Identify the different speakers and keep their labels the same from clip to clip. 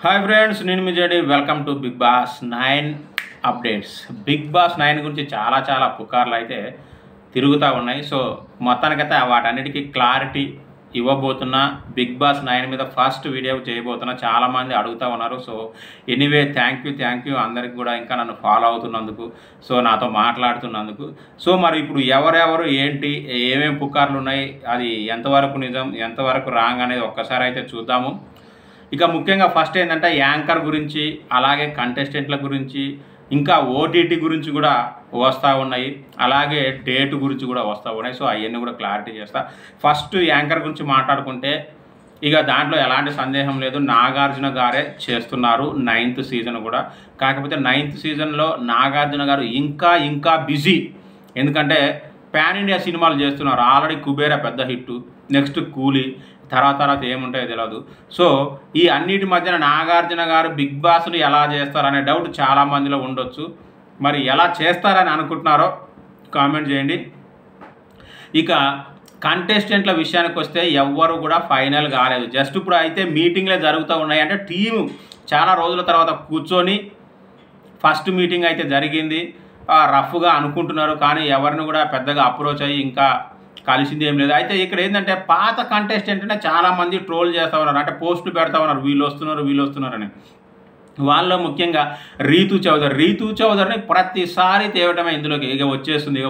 Speaker 1: Hi friends, నేను మీ JD. Welcome to Bigg Boss 9 updates. Bigg Boss 9 గురించి చాలా పుకార్లు అయితే తిరుగుతూ ఉన్నాయి. సో మొత్తానికైతే వాటన్నిటికీ క్లారిటీ ఇవ్వబోతున్నా. బిగ్ బాస్ 9 మీద ఫస్ట్ వీడియో చేయబోతున్నా. చాలామంది అడుగుతూ ఉన్నారు. సో ఎనీవే థ్యాంక్ యూ అందరికి కూడా ఇంకా నన్ను ఫాలో అవుతున్నందుకు, సో నాతో మాట్లాడుతున్నందుకు. సో మరి ఇప్పుడు ఎవరెవరు ఏంటి, ఏమేమి పుకార్లు ఉన్నాయి, అది ఎంతవరకు నిజం ఎంతవరకు రాంగ్ అనేది ఒక్కసారి అయితే చూద్దాము. ఇక ముఖ్యంగా ఫస్ట్ ఏంటంటే యాంకర్ గురించి, అలాగే కంటెస్టెంట్ల గురించి, ఇంకా ఓటీటీ గురించి కూడా వస్తూ ఉన్నాయి, అలాగే డేట్ గురించి కూడా వస్తూ ఉన్నాయి. సో అవన్నీ కూడా క్లారిటీ చేస్తా. ఫస్ట్ యాంకర్ గురించి మాట్లాడుకుంటే ఇక దాంట్లో ఎలాంటి సందేహం లేదు, నాగార్జున గారే చేస్తున్నారు 9th సీజన్ కూడా. కాకపోతే 9th సీజన్లో నాగార్జున గారు ఇంకా బిజీ. ఎందుకంటే పాన్ ఇండియా సినిమాలు చేస్తున్నారు. ఆల్రెడీ కుబేరా పెద్ద హిట్, నెక్స్ట్ కూలీ, తర్వాత ఏముంటాయో తెలియదు. సో ఈ అన్నిటి మధ్యన నాగార్జున గారు బిగ్ బాస్ని ఎలా చేస్తారనే డౌట్ చాలామందిలో ఉండొచ్చు. మరి ఎలా చేస్తారని అనుకుంటున్నారో కామెంట్ చేయండి. ఇక కంటెస్టెంట్ల విషయానికి వస్తే ఎవ్వరు కూడా ఫైనల్ కాలేదు. జస్ట్ ఇప్పుడు అయితే మీటింగ్లే జరుగుతూ ఉన్నాయి. అంటే టీము చాలా రోజుల తర్వాత కూర్చొని ఫస్ట్ మీటింగ్ అయితే జరిగింది. రఫ్గా అనుకుంటున్నారు, కానీ ఎవరిని కూడా పెద్దగా అప్రోచ్ అయ్యి ఇంకా కలిసింది ఏం లేదు. అయితే ఇక్కడ ఏంటంటే పాత కంటెస్టెంట్ అంటే చాలామంది ట్రోల్ చేస్తూ ఉన్నారు, అంటే పోస్టులు పెడతా ఉన్నారు, వీళ్ళు వస్తున్నారని. వాళ్ళలో ముఖ్యంగా రీతూ చౌదరిని ప్రతిసారి తేవటమే ఇందులోకి ఇక వచ్చేస్తుంది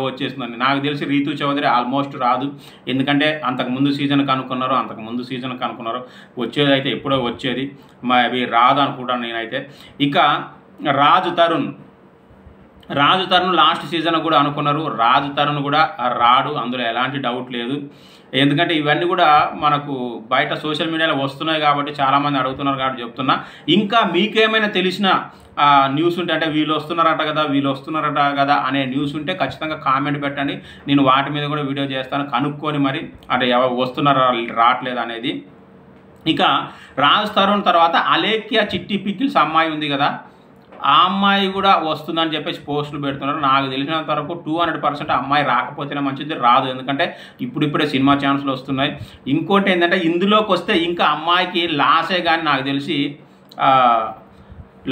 Speaker 1: అని. నాకు తెలిసి రీతూ చౌదరి ఆల్మోస్ట్ రాదు. ఎందుకంటే అంతకుముందు సీజన్కి అనుకున్నారు, వచ్చేది అయితే ఎప్పుడో వచ్చేది, అవి రాదు అనుకుంటాను నేనైతే. ఇక రాజు తరుణ్ లాస్ట్ సీజన్ కూడా అనుకున్నారు. రాజు తరుణ్ కూడా రాడు, అందులో ఎలాంటి డౌట్ లేదు. ఎందుకంటే ఇవన్నీ కూడా మనకు బయట సోషల్ మీడియాలో వస్తున్నాయి కాబట్టి చాలామంది అడుగుతున్నారు కాబట్టి చెప్తున్నా. ఇంకా మీకేమైనా తెలిసిన న్యూస్ ఉంటే, అంటే వీళ్ళు వస్తున్నారట కదా అనే న్యూస్ ఉంటే ఖచ్చితంగా కామెంట్ పెట్టండి. నేను వాటి మీద కూడా వీడియో చేస్తాను, కనుక్కొని మరి అంటే ఎవరు వస్తున్నారా రావట్లేదు అనేది. ఇక రాజు తరుణ్ తర్వాత అలేఖ్య చిట్టి పికిల్స్ అమ్మాయి ఉంది కదా, ఆ అమ్మాయి కూడా వస్తుందని చెప్పేసి పోస్టులు పెడుతున్నారు. నాకు తెలిసినంత వరకు 200% అమ్మాయి రాకపోతేనే మంచిది, రాదు. ఎందుకంటే ఇప్పుడిప్పుడే సినిమా ఛాన్సులు వస్తున్నాయి. ఇంకోటి ఏంటంటే ఇందులోకి వస్తే ఇంకా అమ్మాయికి లాసే, కానీ నాకు తెలిసి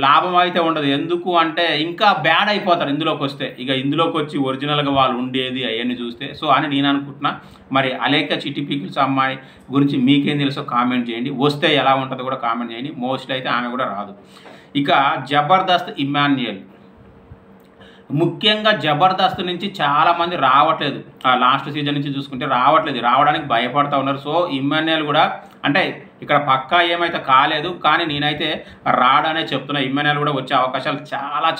Speaker 1: లాభం అయితే ఉండదు. ఎందుకు అంటే ఇంకా బ్యాడ్ అయిపోతారు ఇందులోకి వస్తే. ఇక ఇందులోకి వచ్చి ఒరిజినల్గా వాళ్ళు ఉండేది అవన్నీ చూస్తే సో అని నేను అనుకుంటున్నా. మరి అలేఖ్య చిట్టి పికిల్స్ అమ్మాయి గురించి మీకేం తెలుసో కామెంట్ చేయండి. వస్తే ఎలా ఉంటుందో కూడా కామెంట్ చేయండి. మోస్ట్లీ అయితే ఆమె కూడా రాదు. ఇక జబర్దస్త్ ఇమాన్యుయల్, ముఖ్యంగా జబర్దస్త్ నుంచి చాలామంది రావట్లేదు. లాస్ట్ సీజన్ నుంచి చూసుకుంటే రావడానికి భయపడుతూ ఉన్నారు. సో ఇమాన్యుయల్ కూడా అంటే ఇక్కడ పక్కా ఏమైతే కాలేదు, కానీ నేనైతే రాడనే చెప్తున్నా. ఇమాన్యుయల్ కూడా వచ్చే అవకాశాలు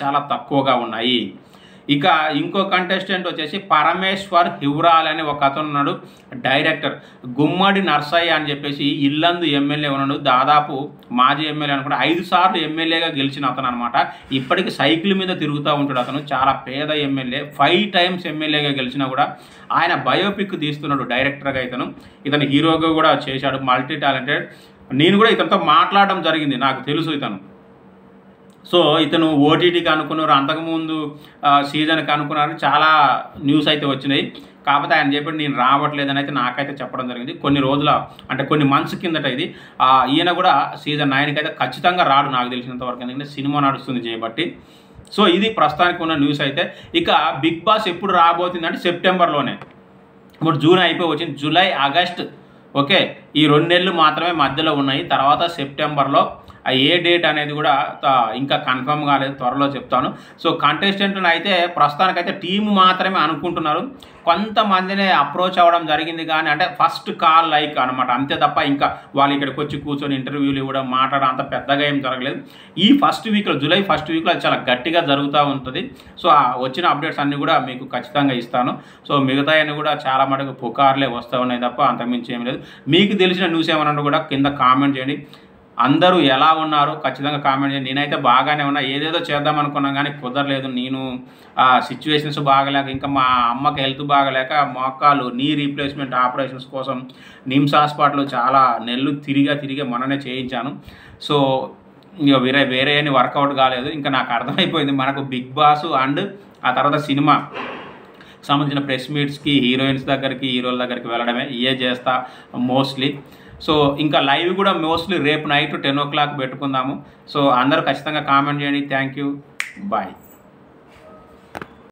Speaker 1: చాలా తక్కువగా ఉన్నాయి. ఇక ఇంకో కంటెస్టెంట్ వచ్చేసి పరమేశ్వర్ హివ్రాల్ అని ఒక అతను ఉన్నాడు, డైరెక్టర్. గుమ్మడి నర్సయ్య అని చెప్పేసి ఇల్లందు ఎమ్మెల్యే ఉన్నాడు, దాదాపు మాజీ ఎమ్మెల్యే అనుకుంటా, 5 సార్లు ఎమ్మెల్యేగా గెలిచిన అతను అనమాట. ఇప్పటికి సైకిల్ మీద తిరుగుతూ ఉంటాడు అతను, చాలా పేద ఎమ్మెల్యే. 5 times ఎమ్మెల్యేగా గెలిచినా కూడా ఆయన బయోపిక్ తీస్తున్నాడు డైరెక్టర్గా. ఇతను హీరోగా కూడా చేశాడు, మల్టీ టాలెంటెడ్. నేను కూడా ఇతనితో మాట్లాడడం జరిగింది, నాకు తెలుసు ఇతను. సో ఇతను ఓటీటీకి అనుకున్నారు, అంతకుముందు సీజన్కి అనుకున్నారు, చాలా న్యూస్ అయితే వచ్చినాయి. కాకపోతే ఆయన చెప్పి నేను రావట్లేదని అయితే నాకైతే చెప్పడం జరిగింది కొన్ని మంత్స్ కిందట. ఇది ఈయన కూడా సీజన్ 9కి అయితే ఖచ్చితంగా రాడు నాకు తెలిసినంతవరకు, ఎందుకంటే సినిమా నడుస్తుంది చేయబట్టి. సో ఇది ప్రస్తుతానికి ఉన్న న్యూస్ అయితే. ఇక బిగ్ బాస్ ఎప్పుడు రాబోతుందంటే సెప్టెంబర్లోనే. ఇప్పుడు జూన్ అయిపోయి వచ్చింది, జూలై, ఆగస్ట్, ఓకే, ఈ 2 నెలలు మాత్రమే మధ్యలో ఉన్నాయి. తర్వాత సెప్టెంబర్లో ఏ డేట్ అనేది కూడా ఇంకా కన్ఫర్మ్ కాలేదు, త్వరలో చెప్తాను. సో కంటెస్టెంట్లను అయితే ప్రస్తుతానికైతే టీము మాత్రమే అనుకుంటున్నారు. కొంతమందినే అప్రోచ్ అవ్వడం జరిగింది, కానీ అంటే ఫస్ట్ కాల్ లైక్ అనమాట, అంతే తప్ప ఇంకా వాళ్ళు ఇక్కడికి వచ్చి కూర్చొని ఇంటర్వ్యూలు ఇవ్వడం, మాట్లాడడం అంత పెద్దగా ఏం జరగలేదు. ఈ జూలై ఫస్ట్ వీక్లో అది చాలా గట్టిగా జరుగుతూ ఉంటుంది. సో వచ్చిన అప్డేట్స్ అన్నీ కూడా మీకు ఖచ్చితంగా ఇస్తాను. సో మిగతా అన్నీ కూడా చాలా మటుకు పుకార్లే వస్తూ ఉన్నాయి తప్ప అంతకుమించి ఏం లేదు. మీకు తెలిసిన న్యూస్ ఏమన్నా కూడా కింద కామెంట్ చేయండి. అందరూ ఎలా ఉన్నారు ఖచ్చితంగా కామెంట్ చేయండి. నేనైతే బాగానే ఉన్నా, ఏదేదో చేద్దాం అనుకున్నాం కానీ కుదరలేదు. నేను సిచ్యువేషన్స్ బాగలేక, ఇంకా మా అమ్మకి హెల్త్ బాగలేక మోకాలు నీ రీప్లేస్మెంట్ ఆపరేషన్స్ కోసం నిమ్స్ హాస్పిటల్ చాలా నెలలు తిరిగి మొన్ననే చేయించాను. సో ఇక వేరే అని వర్కౌట్ కాలేదు. ఇంకా నాకు అర్థమైపోయింది మనకు బిగ్ బాస్ అండ్ ఆ తర్వాత సినిమా సంబంధించిన ప్రెస్ మీట్స్కి, హీరోయిన్స్ దగ్గరికి, హీరోల దగ్గరికి వెళ్ళడమే ఇవే చేస్తా మోస్ట్లీ. సో ఇంకా లైవ్ కూడా మోస్ట్లీ రేపు నైట్ 10 o'clock పెట్టుకుందాము. సో అందరూ ఖచ్చితంగా కామెంట్ చేయండి. Thank you, bye.